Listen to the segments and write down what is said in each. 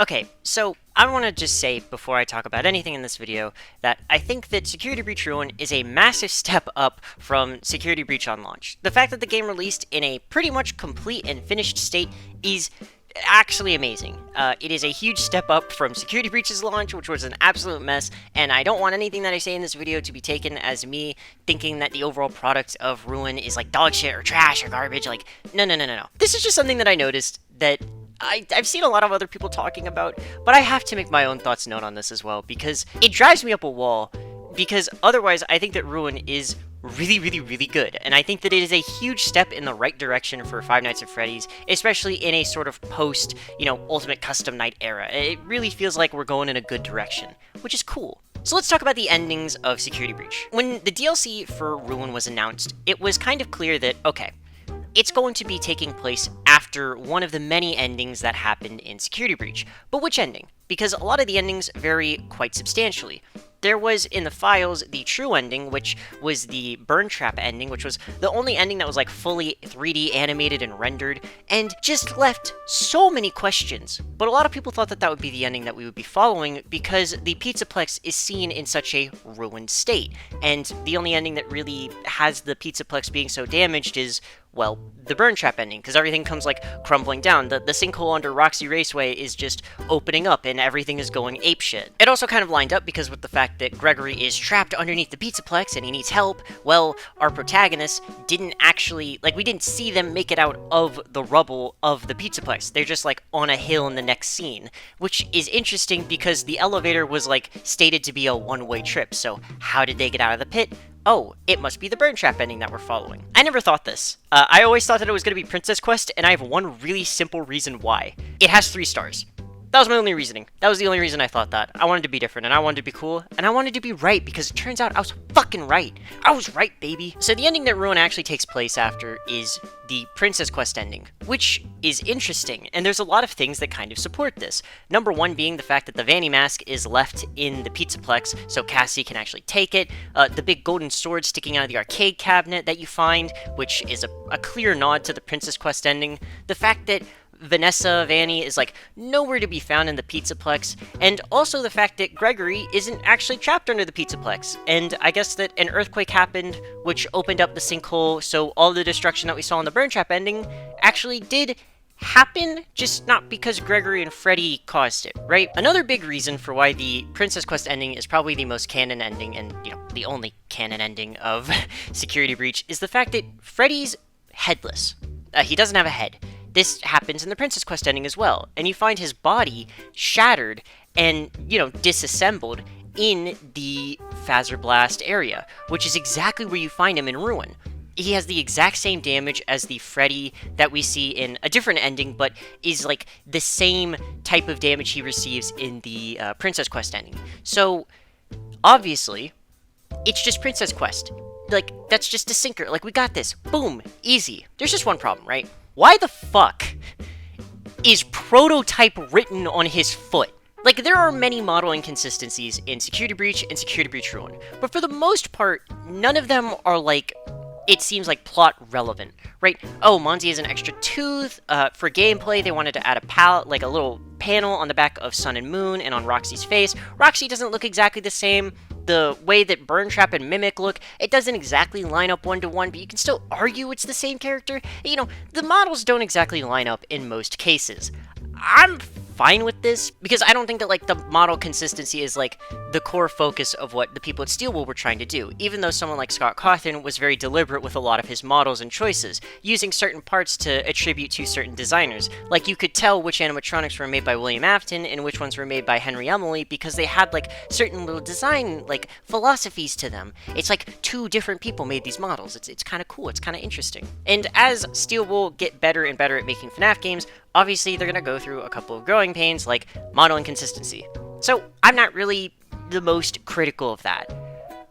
Okay, so I want to just say before I talk about anything in this video that I think that Security Breach Ruin is a massive step up from Security Breach on launch. The fact that the game released in a pretty much complete and finished state is actually amazing. It is a huge step up from Security Breach's launch, which was an absolute mess, and I don't want anything that I say in this video to be taken as me thinking that the overall product of Ruin is like dog shit or trash or garbage. Like, no. This is just something that I noticed that I've seen a lot of other people talking about, but I have to make my own thoughts known on this as well, because it drives me up a wall, because otherwise I think that Ruin is really good, and I think that it is a huge step in the right direction for Five Nights at Freddy's, especially in a sort of post, Ultimate Custom Night era. It really feels like we're going in a good direction, which is cool. So let's talk about the endings of Security Breach. When the DLC for Ruin was announced, it was kind of clear that, okay, it's going to be taking place after one of the many endings that happened in Security Breach. But which ending? Because a lot of the endings vary quite substantially. There was, in the files, the true ending, which was the Burn Trap ending, which was the only ending that was like fully 3D animated and rendered, and just left so many questions. But a lot of people thought that that would be the ending that we would be following because the Pizzaplex is seen in such a ruined state, and the only ending that really has the Pizzaplex being so damaged is, well, the Burn Trap ending, because everything comes like crumbling down. The sinkhole under Roxy Raceway is just opening up and everything is going apeshit. It also kind of lined up because with the fact that Gregory is trapped underneath the Pizzaplex and he needs help, well, our protagonists didn't actually, we didn't see them make it out of the rubble of the Pizzaplex. They're just like on a hill in the next scene, which is interesting because the elevator was like stated to be a one-way trip, so how did they get out of the pit? Oh, it must be the Burn Trap ending that we're following. I never thought this. I always thought that it was going to be Princess Quest, and I have one really simple reason why. It has 3 stars. That was my only reasoning. That was the only reason I thought that. I wanted to be different, and I wanted to be cool, and I wanted to be right, because it turns out I was fucking right. I was right, baby. So the ending that Ruin actually takes place after is the Princess Quest ending, which is interesting, and there's a lot of things that kind of support this. Number 1 being the fact that the Vanny mask is left in the Pizzaplex, so Cassie can actually take it. The big golden sword sticking out of the arcade cabinet that you find, which is a clear nod to the Princess Quest ending. The fact that Vanessa Vanny is nowhere to be found in the Pizzaplex, and also the fact that Gregory isn't actually trapped under the Pizzaplex. And I guess that an earthquake happened, which opened up the sinkhole, so all the destruction that we saw in the Burn Trap ending actually did happen, just not because Gregory and Freddy caused it, right? Another big reason for why the Princess Quest ending is probably the most canon ending, and, the only canon ending of Security Breach, is the fact that Freddy's headless. He doesn't have a head. This happens in the Princess Quest ending as well, and you find his body shattered and, disassembled in the Phaser Blast area, which is exactly where you find him in Ruin. He has the exact same damage as the Freddy that we see in a different ending, but is the same type of damage he receives in the Princess Quest ending. So, obviously, it's just Princess Quest. That's just a sinker. We got this. Boom. Easy. There's just one problem, right? Why the fuck is Prototype written on his foot? There are many model inconsistencies in Security Breach and Security Breach Ruin, but for the most part, none of them are it seems plot relevant, right? Oh, Monty has an extra tooth. For gameplay, they wanted to add a palette, a little panel on the back of Sun and Moon and on Roxy's face. Roxy doesn't look exactly the same. The way that Burn Trap and Mimic look, it doesn't exactly line up one-to-one, but you can still argue it's the same character. The models don't exactly line up in most cases. I'm fine with this, because I don't think that, the model consistency is, the core focus of what the people at Steelwool were trying to do, even though someone like Scott Cawthon was very deliberate with a lot of his models and choices, using certain parts to attribute to certain designers. You could tell which animatronics were made by William Afton and which ones were made by Henry Emily, because they had, certain little design, philosophies to them. It's 2 different people made these models. It's kind of cool. It's kind of interesting. And as Steelwool get better and better at making FNAF games, obviously they're going to go through a couple of growing pains like model inconsistency. So I'm not really the most critical of that.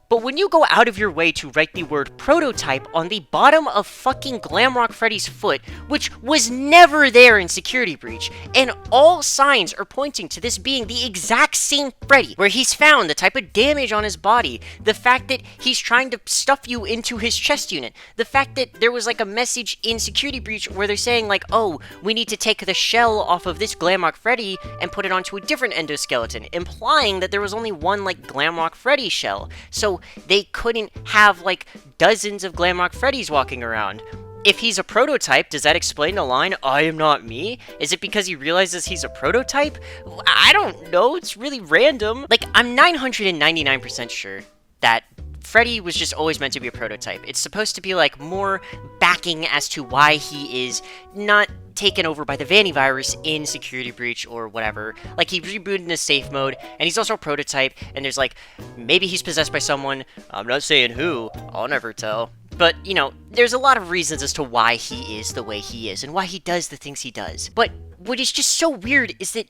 But when you go out of your way to write the word prototype on the bottom of fucking Glamrock Freddy's foot, which was never there in Security Breach, and all signs are pointing to this being the exact same Freddy, where he's found the type of damage on his body, the fact that he's trying to stuff you into his chest unit, the fact that there was like a message in Security Breach where they're saying like, oh, we need to take the shell off of this Glamrock Freddy and put it onto a different endoskeleton, implying that there was only one like Glamrock Freddy shell. So they couldn't have like dozens of Glamrock Freddys walking around. If he's a prototype, does that explain the line, I am not me? Is it because he realizes he's a prototype? I don't know, it's really random. Like, I'm 999% sure that Freddy was just always meant to be a prototype. It's supposed to be like more backing as to why he is not taken over by the Vanny virus in Security Breach or whatever. Like, he rebooted in a safe mode, and he's also a prototype, and there's like, maybe he's possessed by someone. I'm not saying who, I'll never tell. But, you know, there's a lot of reasons as to why he is the way he is, and why he does the things he does. But what is just so weird is that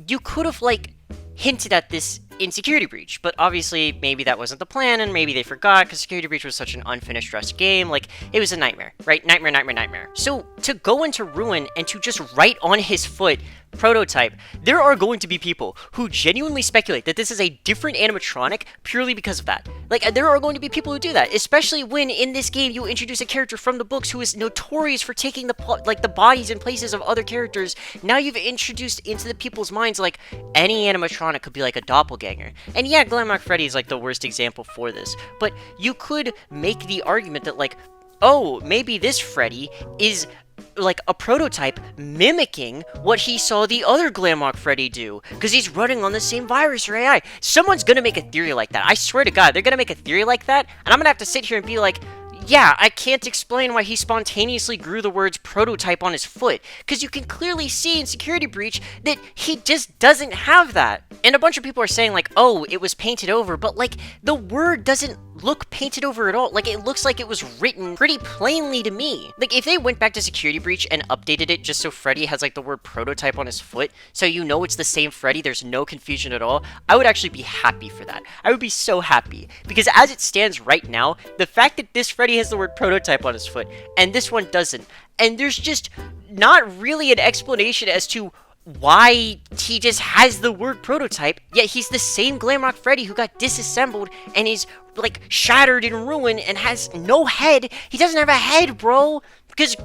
you could have, like, hinted at this in Security Breach, but obviously maybe that wasn't the plan, and maybe they forgot, because Security Breach was such an unfinished Rust game. Like, it was a nightmare, right? Nightmare, nightmare, nightmare. So, to go into Ruin and to just write on his foot, prototype, there are going to be people who genuinely speculate that this is a different animatronic purely because of that. Like, there are going to be people who do that, especially when in this game you introduce a character from the books who is notorious for taking the bodies and places of other characters. Now you've introduced into the people's minds, like, any animatronic could be like a doppelganger. And yeah, Glamrock Freddy is like the worst example for this, but you could make the argument that, like, oh, maybe this Freddy is like a prototype mimicking what he saw the other Glamrock Freddy do, because he's running on the same virus or AI. Someone's gonna make a theory like that. I swear to God, they're gonna make a theory like that, and I'm gonna have to sit here and be like, yeah, I can't explain why he spontaneously grew the words prototype on his foot, because you can clearly see in Security Breach that he just doesn't have that. And a bunch of people are saying like, oh, it was painted over, but like, the word doesn't look painted over at all. Like, it looks like it was written pretty plainly to me. Like, if they went back to Security Breach and updated it just so Freddy has like the word prototype on his foot, so you know it's the same Freddy, there's no confusion at all, I would actually be happy for that. I would be so happy, because as it stands right now, the fact that this Freddy has the word prototype on his foot and this one doesn't, and there's just not really an explanation as to why he just has the word prototype, yet he's the same Glamrock Freddy who got disassembled and is like shattered in ruin and has no head. He doesn't have a head, bro, because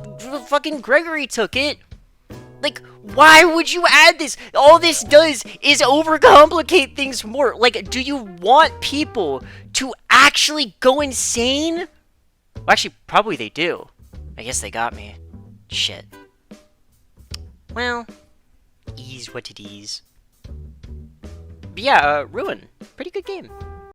fucking Gregory took it. Like, why would you add this? All this does is overcomplicate things more. Like, do you want people to actually go insane? Well, actually, probably they do. I guess they got me. Shit. Well, ease what it is. But yeah, Ruin. Pretty good game.